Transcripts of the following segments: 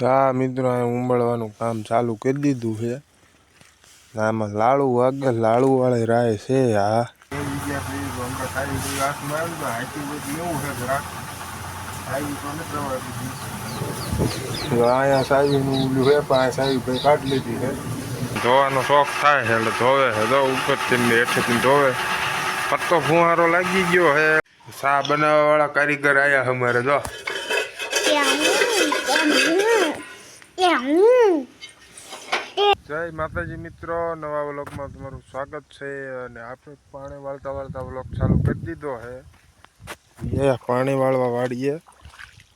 હા મિત્રો, ઉંબળવાનું કામ ચાલુ કરી દીધું છે. આમાં લાડુ વાગે, લાડુ વાળી રાય છે. હા અહીંયા સાહેબનું ઓલું છે, પણ સાહેબ ભાઈ કાઢી લીધી છે. ધોવાનો શોખ થાય છે એટલે ધોવે છે. તો ઉપરથી હેઠેથી ધોવે. પત્તો ફુવારો લાગી ગયો છે. ચા બનાવવા વાળા કારીગર આયા અમારે. જો જય માતાજી મિત્રો, નવા વ્લોગમાં તમારું સ્વાગત છે. અને આપણે પાણી વાળતા વાળતા વ્લોગ ચાલુ કરી દીધો છે. પાણી વાળવા વાળીએ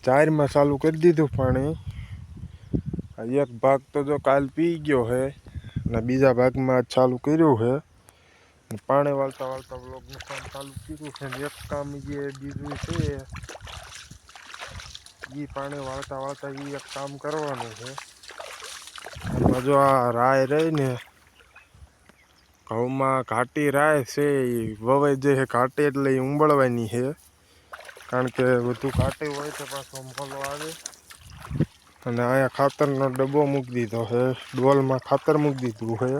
4માં ચાલુ કરી દીધું પાણી. એક ભાગ તો જો કાલ પી ગયો છે અને બીજા ભાગમાં ચાલુ કર્યું છે. પાણી વાળતા વાળતા વ્લોગનું કામ ચાલુ કર્યું છે. એક કામ જે બીજું છે એ પાણી વાળતા વાળતા એક કામ કરવાનું છે. જો આ રાય રહી ને, ઘઉંમાં ઘાટી રાય છે, એ વવાઈ જે છે ઘાટી, એટલે એ ઉંબળવાની છે. કારણ કે બધું ઘાટી હોય તો પાછો મોલો આવે. અને અહીંયા ખાતરનો ડબ્બો મૂકી દીધો છે. ડોલમાં ખાતર મૂકી દીધું છે.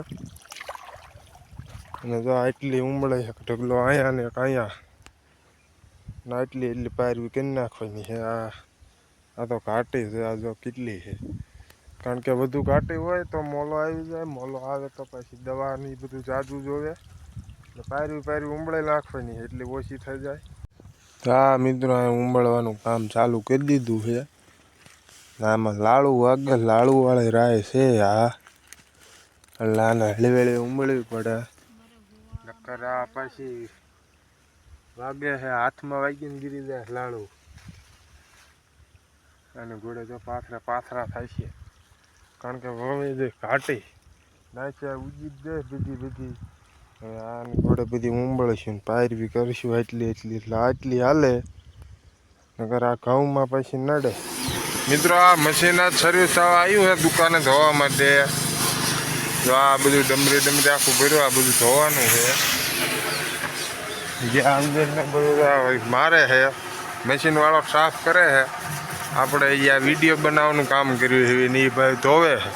અને જો આટલી ઉંબળે છે ઢગલો અહીંયા ને અહીંયા ને એટલી પારવી કરી નાખવાની છે. આ તો ઘાટી છે. આ જો કેટલી છે. કારણ કે બધું ઘાટી હોય તો મોલો આવી જાય. મોલો આવે તો પછી દવાની બધું જાજુ જોવે. એટલે પારવી ઉંબળે નાખવાની એટલી ઓછી થઈ જાય. હા મિત્રો, ઉંબળવાનું કામ ચાલુ કરી દીધું છે. આમાં લાડુ વાગે, લાડુ વાળી રાય છે. હા એટલે આને હળવેળી ઉંબળવી પડે. નકર આ પછી વાગે છે, હાથમાં વાગીને ગીરી જાય લાડુ. અને ઘોડે જો પાથરા થાય છે. કારણ કે વવે જે ઘાટી નાખ્યા ઉજી જ જાય બધી. હવે આની ઘોડે બધી ઉંબળીશું, પાયરવી કરીશું એટલી એટલે આટલી હાલે. નકર આ ઘઉંમાં પછી નડે. મિત્રો, આ મશીન જ સર્વિસ થવા આવ્યું છે દુકાને ધોવા માટે. જો આ બધું ડમરી આખું ભર્યું, આ બધું ધોવાનું છે. જે અંદર ને બધું મારે છે, મશીન વાળો સાફ કરે છે. આપણે અહીંયા વિડીયો બનાવવાનું કામ કર્યું છે ને એ ભાઈ ધોવે છે.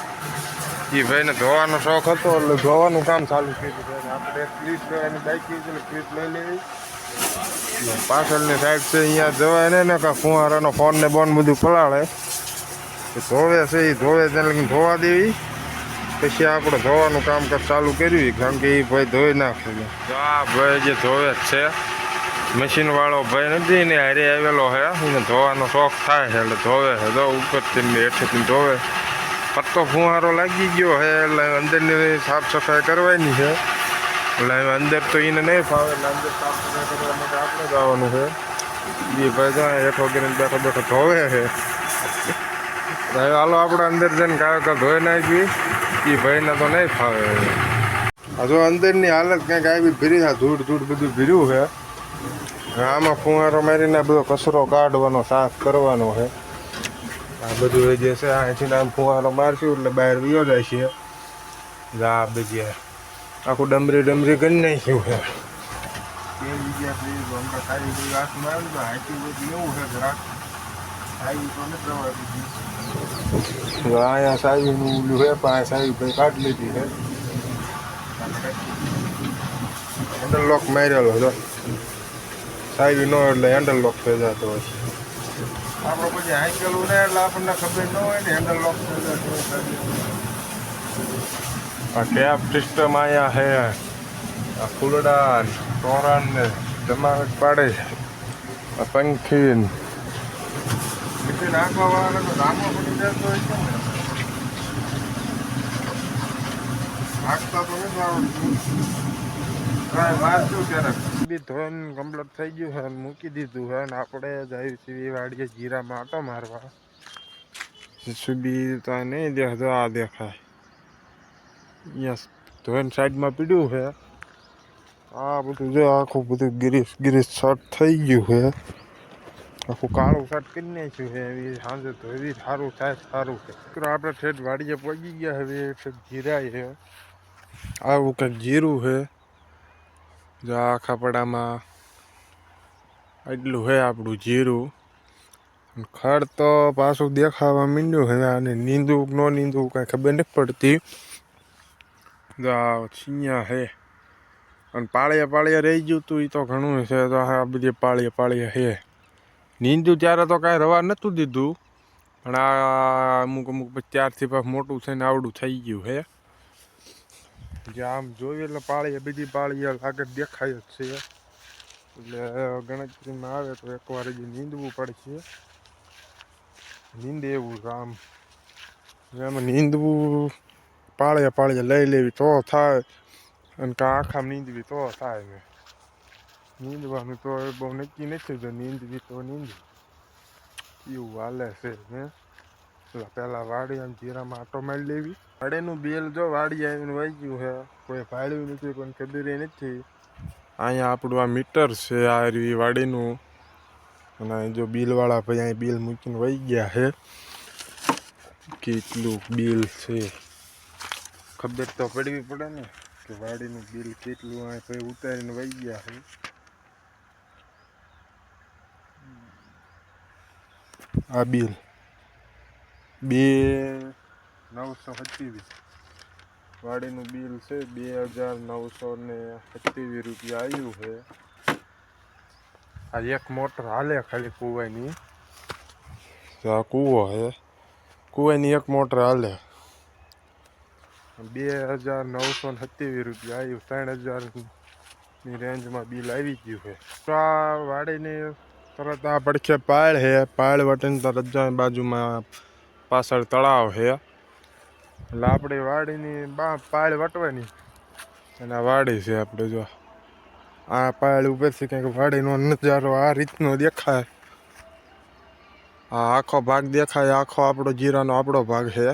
એ ભાઈને ધોવાનો શોખ હતો એટલે ધોવાનું કામ ચાલુ કર્યું છે. આપણે ક્લિપ લેવાની બાકી એટલે ક્લિપ લઈ લેવી. પાછળની સાઈડ છે, અહીંયા જવાય ને કાં ફુવારાનો ફોન ને બોન બધું પલાળે. ધોવે છે, એ ધોવે ત્યાં ધોવા દેવી. પછી આપણે ધોવાનું કામકાજ ચાલુ કર્યું. કારણ કે એ ભાઈ ધોઈ નાખે. આ ભાઈ જે ધોવે જ છે, મશીન વાળો ભાઈ નથી ને, હારે આવેલો છે. એને ધોવાનો શોખ થાય છે એટલે ધોવે છે. તો ઉપરથી હેઠેથી ધોવે. પત્તો ફુવારો લાગી ગયો છે એટલે અંદરની સાફ સફાઈ કરવાની છે. એટલે અંદર તો એને નહીં ફાવે એટલે અંદર સાફ સફાઈ કરવા માટે આપણે જવાનું છે. એ ભાઈ તો હેઠો ગીરીને બેઠો ધોવે છે. હાલો આપણે અંદર જઈને કાંઈ ધોઈ નાખી. એ ભાઈને તો નહીં ફાવે. હજુ અંદરની હાલત કંઈક આવી ભીરી છે, ધૂળ બધું ભીર્યું છે. આમાં ફુવારો મારીને બધો કચરો કાઢવાનો, સાફ કરવાનો છે. આ બધું જે છે અહીંથી આમ ફુવારો મારશું એટલે બહાર વિયો જાય છે. આ બધી આખું ડમરી કરી નાખ્યું છે. અહીંયા સાહેબનું ઓલું છે, પણ સાહેબ ભાઈ કાઢી લીધી છે. હેન્ડલ લોક મારેલો હતો સાહેબ નો, એટલે હેન્ડલ લોક થઈ જતો હોય. આપણે પછી હાઈકેલું ને એટલે આપણને ખબર ન હોય ને હેન્ડલ લોક થઈ જતો હોય. આ ટેપ સિસ્ટમ અહીંયા છે. આ ફૂલડા તોરણ ને ધમાકટ પાડે છે. આ પંખી નાખવા વાળા તો ધામો પડી જતો હોય છે ને. નાખતા તો નથી આવડતું. ધોઈને કમ્પ્લીટ થઈ ગયું છે, મૂકી દીધું છે. અને આપણે જાય છીએ વાડીએ જીરામાં આટો મારવા. સુબી તો નહીં દેખાતો, આ દેખાય. અહીંયા ધોઈને સાઈડમાં પીડ્યું છે. આ બધું જો આખું બધું ગિરીશ શર્ટ થઈ ગયું છે. આખું કાળું શર્ટ કરી નાખ્યું છે. એવી સાંજે ધોવી સારું થાય, સારું છે. આપણે ઠેઠ વાડીએ પહોંચી ગયા. હવે જીરા છે, આવું કંઈક જીરું છે. જો આખા પડામાં એટલું છે આપણું જીરું. ખડ તો પાછું દેખાવા માંડ્યું હવે આને નીંદવું કે ન નીંદવું કાંઈ ખબર નથી પડતી. છીયા હે અને પાળિયા રહી ગયું તું એ તો ઘણું છે. તો આ બધી પાળિયા હે નીંદું ત્યારે તો કાંઈ રવા નહોતું દીધું, પણ આ અમુક ત્યારથી પાછું મોટું થઈને આવડું થઈ ગયું હે. જે આમ જોઈએ એટલે બધી પાળિયા લાગે દેખાય જ છે. એટલે ગણતરીમાં આવે તો એકવાર હજી નીંદવું પડશે. નીંદે એવું આમ એમાં નીંદવું પાળિયા લઈ લેવી તો થાય, અને કાં આખામાં નીંદવી તો થાય. ને નીંદવાનું તો બહુ નક્કી નથી, તો નીંદવી તો નીંદવી એવું હાલે છે. ને પહેલાં વાડી આમ જીરામાં આટો મારી લેવી. વાડીનું બેલ જો વાડી આવીને વહી ગયું છે, કોઈ ભાડ્યું નથી, કોઈ ખબર નથી. અહીંયા આપણું આ મીટર છે આ વાડીનું, અને જો બિલવાળા ભાઈ અહીં બિલ મૂકીને વહી ગયા છે. કેટલું બિલ છે ખબર તો પડવી પડે ને, કે વાડીનું બિલ કેટલું અહીં ભાઈ ઉતારીને વહી ગયા છે. આ બિલ 2927 વાડીનું બિલ છે. 2927 રૂપિયા આવ્યું છે. આ એક મોટર હાલે ખાલી કુવાની, આ કૂવો છે, કુવાની એક મોટર હાલે. 2927 રૂપિયા આવ્યું. 3000ની રેન્જમાં બિલ આવી ગયું છે. તો આ વાડીની તરત આ પડખે પાળ છે, પાળ વટીને તરત જાય બાજુમાં પાછળ તળાવ છે. એટલે આપણે વાડીની પાળ વટવાની અને આ વાડી છે. આપણે જો આ પાળ ઉપરથી કંઈક વાડીનો નજારો આ રીતનો દેખાય. આ આખો ભાગ દેખાય, આખો આપણો જીરાનો આપણો ભાગ છે.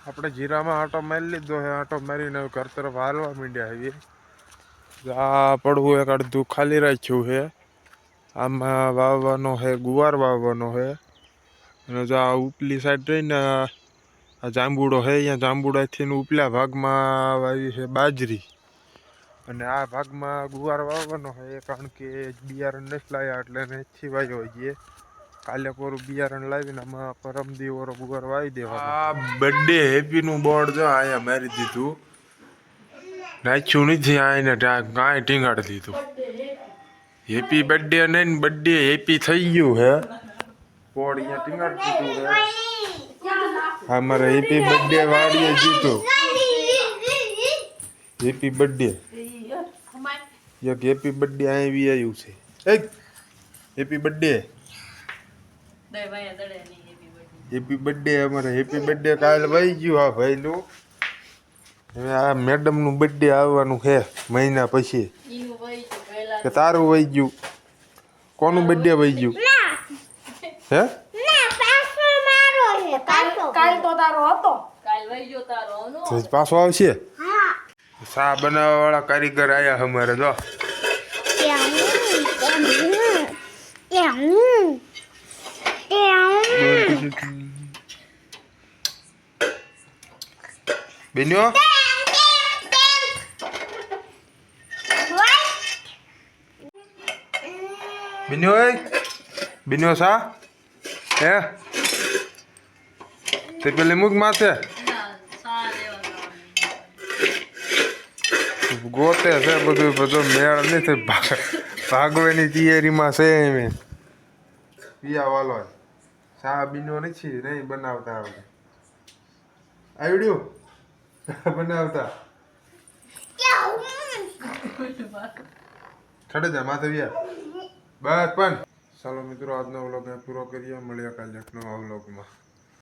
આપણે જીરામાં આટો મારી લીધો છે. આટો મારીને ઘર તરફ હાલવા માંડ્યા છીએ. આ પડવું એક અડધું ખાલી રાખ્યું છે. આમાં વાવવાનો છે, ગુવાર વાવવાનો છે. અને જો આ ઉપલી સાઈડ રહીને આ જાંબુડો છે, અહીંયા જાંબુડાથી ઉપલા ભાગમાં વાવી છે બાજરી, અને આ ભાગમાં ગુવાર વાવવાનો છે. કારણ કે બિયારણ નથી લાવ્યા એટલે નથી વાવ્યો છીએ. કાલે કોરું બિયારણ લાવીને આમાં પરમદી ઓરો ગુવાર વાવી દેવા. આ બર્થડે હેપીનું બોર્ડ જો અહીંયા મારી દીધું, નાખ્યું નથી આને, કાંઈ ટીંગાડી દીધું. હેપી બર્થડે નહીં, બર્થડે હેપી થઈ ગયું હે. બોર્ડ અહીંયા ટીંગાડી દીધું હે. હા, મારે હેપી બર્થડે વાળીએ જીતું. હેપી બર્થડે એક હેપી બર્થડે આવી આવ્યું છે. Happy birthday, happy birthday. અમારે હેપી બર્થડે કાલે વહી ગયું આ ભાઈનું. હવે આ મેડમનું બર્થડે આવવાનું છે મહિના પછી. કે તારું વહી ગયું? કોનું બર્થડે વહી ગયું? હે પાછો આવશે. શા બનાવવા વાળા કારીગર આયા અમારે જો. બેન્યો બેન્યો શા હે તે પેલી મુખ માથે ગોતે છે બધું. બધો મેળ નથી, ભાગવાની તૈયારીમાં છે. એમ પિયા વાલો શા બીનો નથી નહીં બનાવતા આવડે. આવડ્યું બનાવતા ચડે જા માથે વ્યા બસ પણ ચાલો મિત્રો આજનો વ્લોગ પૂરો કરીએ મળીએ કાલે એક નવા વ્લોગમાં